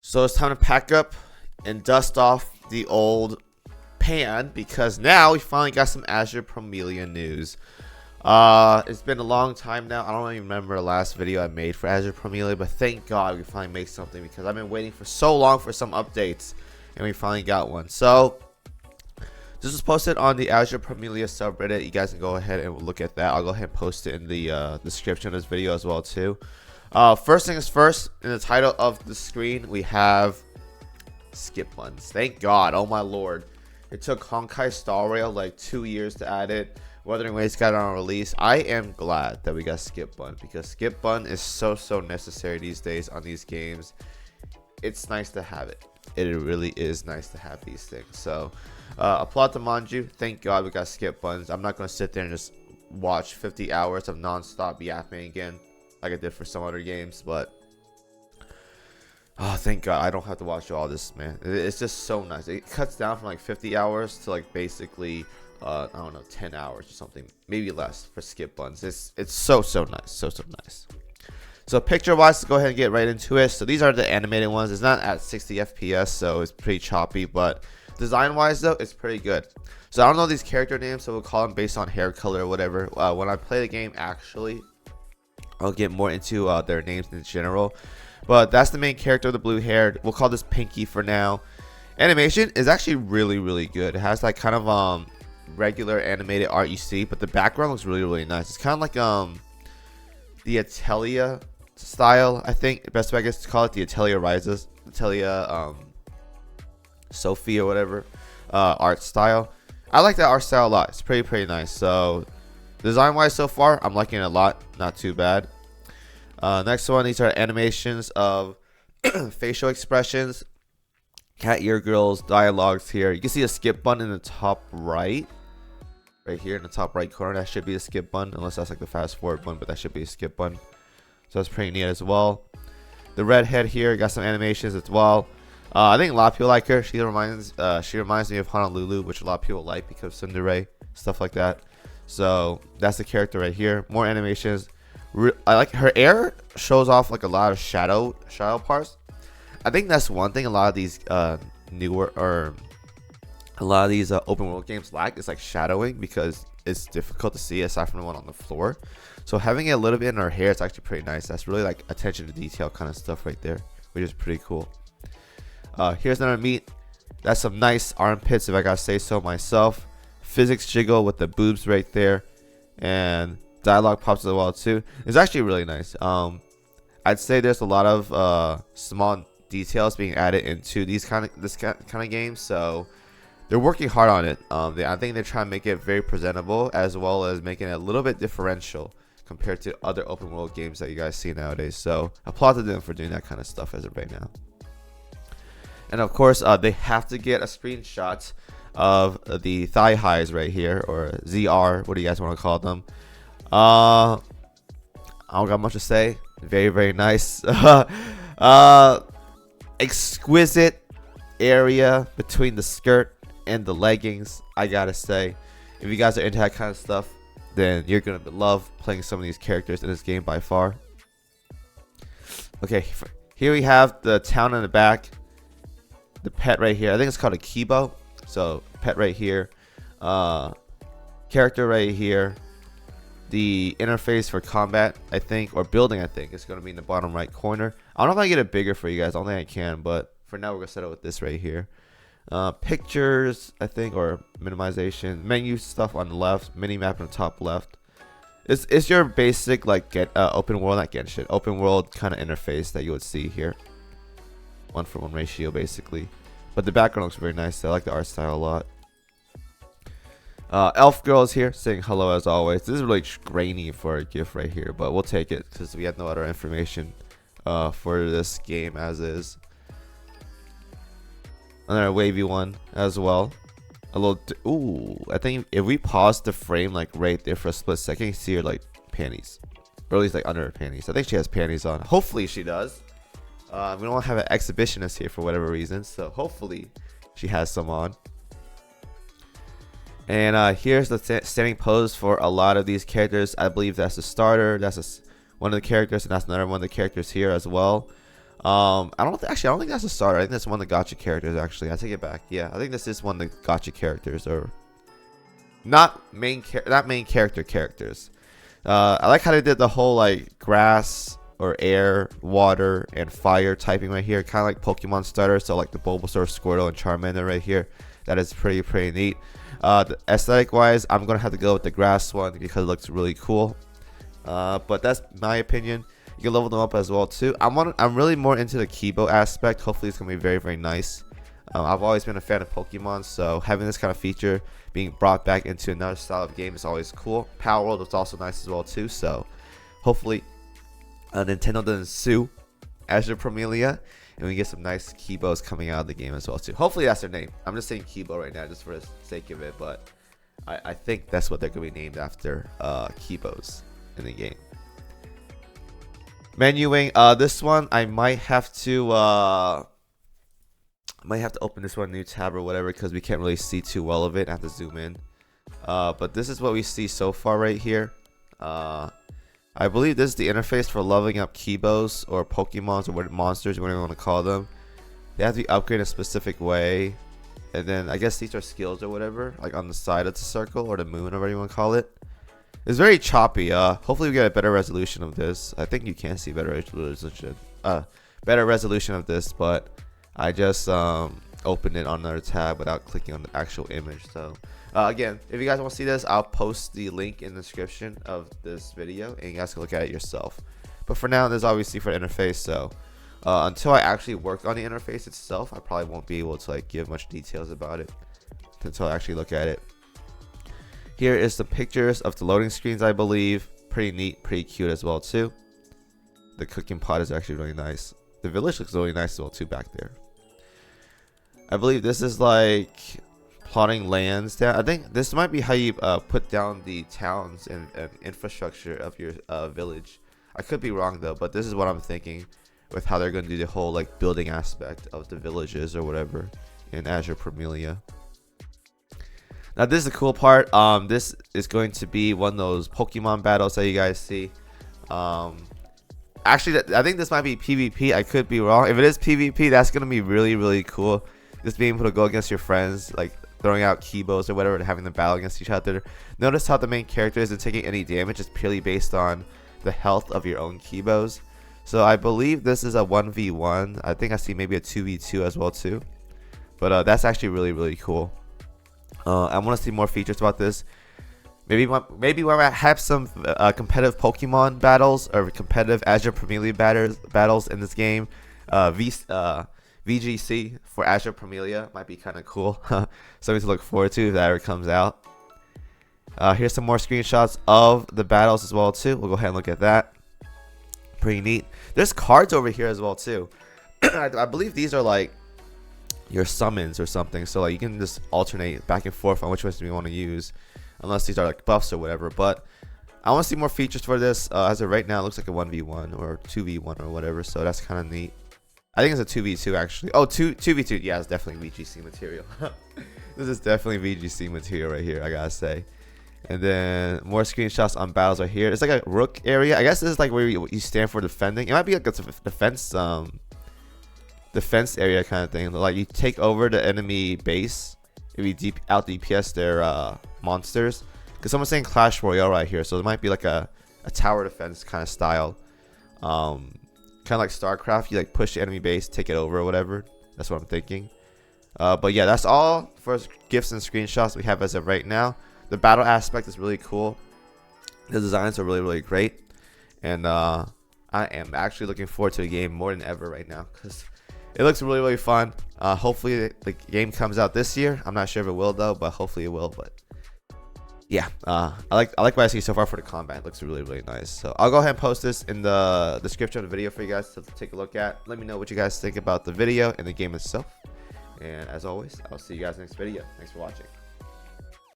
So it's time to pack up and dust off the old pan because now we finally got some Azure Promelia news. It's been a long time now. I don't even remember the last video I made for Azure Promelia, but thank God we finally made something because I've been waiting for so long for some updates and we finally got one. So this was posted on the Azure Promelia subreddit. You guys can go ahead and look at that. I'll go ahead and post it in the description of this video as well too. First things first, in the title of the screen we have skip buttons. Thank God. Oh my lord. It took Honkai Star Rail like 2 years to add it. Wuthering Waves got it on release. I am glad that we got skip button because skip button is so necessary these days on these games. It's nice to have it. It really is nice to have these things. So applaud to Manju. Thank God we got skip buttons. I'm not going to sit there and just watch 50 hours of non-stop yapping again like I did for some other games, but oh, thank God I don't have to watch all this, man. It's just so nice. It cuts down from like 50 hours to like basically I don't know, 10 hours or something, maybe less for skip buttons. It's so nice, so nice. So picture wise, let's go ahead and get right into it. So these are the animated ones. It's not at 60 FPS, so it's pretty choppy, but design wise though, it's pretty good. So I don't know these character names, so we'll call them based on hair color or whatever. When I play the game, actually I'll get more into their names in general, but that's the main character, the blue haired. We'll call this Pinky for now. Animation is actually really good. It has like kind of regular animated art you see, but the background looks really nice. It's kind of like the Atelier style, I think the best way I guess to call it, the Atelier Rises, Atelier Sophie or whatever art style. I like that art style a lot. It's pretty nice. So design wise so far, I'm liking it a lot. Not too bad. Next one, these are animations of facial expressions, cat ear girls, dialogues here. You can see a skip button in the top right here in the top right corner. That should be a skip button, unless that's like the fast forward button, but that should be a skip button. So that's pretty neat as well. The redhead here got some animations as well. I think a lot of people like her. She reminds me of Honolulu, which a lot of people like because of Tsundere, stuff like that. So that's the character right here. More animations. I like her hair shows off like a lot of shadow parts. I think that's one thing a lot of these newer or a lot of these open world games lack is like shadowing, because it's difficult to see aside from the one on the floor. So having it a little bit in her hair, it's actually pretty nice. That's really like attention to detail kind of stuff right there, which is pretty cool. Here's another meat. That's some nice armpits, if I gotta say so myself. Physics jiggle with the boobs right there, and dialogue pops as well too. It's actually really nice. I'd say there's a lot of small details being added into this kind of games, so they're working hard on it. I think they're trying to make it very presentable, as well as making it a little bit differential compared to other open world games that you guys see nowadays. So applaud to them for doing that kind of stuff as of right now. And of course, they have to get a screenshot of the thigh highs right here, or ZR, what do you guys want to call them? I don't got much to say. Very nice. Exquisite area between the skirt and the leggings, I gotta say. If you guys are into that kind of stuff, then you're gonna love playing some of these characters in this game by far. Okay, here we have the town in the back, the pet right here. I think it's called a Kibo. So pet right here, character right here, the interface for combat, I think, or building, I think it's going to be in the bottom right corner. I don't know if I get it bigger for you guys. I don't think I can, but for now we're going to set it with this right here. Pictures, I think, or minimization, menu stuff on the left, mini map on the top left. It's your basic like open world, not Genshin, open world kind of interface that you would see here. 1:1 ratio basically. But the background looks very nice. I like the art style a lot. Elf girl is here saying hello as always. This is really grainy for a GIF right here, but we'll take it because we have no other information for this game as is. Another wavy one as well. A little. Ooh, I think if we pause the frame like right there for a split second, you see her like panties, or at least like under her panties. I think she has panties on. Hopefully she does. We don't have an exhibitionist here for whatever reason, so hopefully she has some on. And here's the standing pose for a lot of these characters. I believe that's the starter. That's one of the characters, and that's another one of the characters here as well. I don't think that's a starter. I think that's one of the gacha characters. Actually, I take it back. Yeah, I think this is one of the gacha characters, or not main character characters. I like how they did the whole like grass or air, water, and fire typing right here, kind of like Pokemon starters. So like the Bulbasaur, Squirtle, and Charmander right here. That is pretty neat. The aesthetic wise, I'm gonna have to go with the grass one because it looks really cool. But that's my opinion. You can level them up as well too. I'm really more into the Kibo aspect. Hopefully it's gonna be very nice. I've always been a fan of Pokemon, so having this kind of feature being brought back into another style of game is always cool. Power World is also nice as well too. So hopefully Nintendo doesn't sue Azure Promelia, and we get some nice Kibos coming out of the game as well too. Hopefully that's their name. I'm just saying Kibo right now just for the sake of it, but I think that's what they're gonna be named after, Kibos in the game. Menuing, this one I might have to open this one, new tab or whatever, because we can't really see too well of it. I have to zoom in. But this is what we see so far right here. I believe this is the interface for leveling up Kibos or Pokemons or what monsters, whatever you want to call them. They have to be upgraded a specific way, and then I guess these are skills or whatever, like on the side of the circle or the moon or whatever you want to call it. It's very choppy. Hopefully we get a better resolution of this. I think you can see better resolution of this, but I just opened it on another tab without clicking on the actual image. So again, if you guys want to see this, I'll post the link in the description of this video and you guys can look at it yourself. But for now, this is obviously for the interface, so until I actually work on the interface itself, I probably won't be able to like give much details about it until I actually look at it. Here is the pictures of the loading screens, I believe. Pretty neat, pretty cute as well too. The cooking pot is actually really nice. The village looks really nice as well too back there. I believe this is like plotting lands down. I think this might be how you put down the towns and infrastructure of your village. I could be wrong though, but this is what I'm thinking with how they're going to do the whole like building aspect of the villages or whatever in Azure Promelia. Now this is the cool part. This is going to be one of those Pokemon battles that you guys see. Actually, I think this might be PvP. I could be wrong. If it is PvP, that's gonna be really cool. Just being able to go against your friends, like throwing out Kibos or whatever, and having them battle against each other. Notice how the main character isn't taking any damage. It's purely based on the health of your own Kibos. So I believe this is a 1v1. I think I see maybe a 2v2 as well too. But that's actually really cool. I want to see more features about this. Maybe when I have some competitive Pokemon battles or competitive Azure Promelia battles in this game. VGC for Azure Promelia might be kind of cool. Something to look forward to if that ever comes out. Here's some more screenshots of the battles as well too. We'll go ahead and look at that. Pretty neat. There's cards over here as well too. I believe these are like your summons or something, so like you can just alternate back and forth on which ones you want to use, unless these are like buffs or whatever. But I want to see more features for this. As of right now, it looks like a 1v1 or 2v1 or whatever, so that's kind of neat. I think it's a 2v2 actually. Oh, 2v2. Yeah, it's definitely VGC material. This is definitely VGC material right here, I gotta say. And then more screenshots on battles right here. It's like a rook area. I guess this is like where you stand for defending. It might be like a defense area kind of thing. Like you take over the enemy base if you out DPS their monsters. Because someone's saying Clash Royale right here, so it might be like a tower defense kind of style. Kind of like StarCraft. You like push the enemy base, take it over or whatever. That's what I'm thinking. But yeah, that's all for gifts and screenshots we have as of right now. The battle aspect is really cool. The designs are really great, and I am actually looking forward to the game more than ever right now because it looks really fun. Hopefully the game comes out this year. I'm not sure if it will though, but hopefully it will. But yeah, I like what I see so far for the combat. It looks really nice. So I'll go ahead and post this in the description of the video for you guys to take a look at. Let me know what you guys think about the video and the game itself. And as always, I'll see you guys next video. Thanks for watching.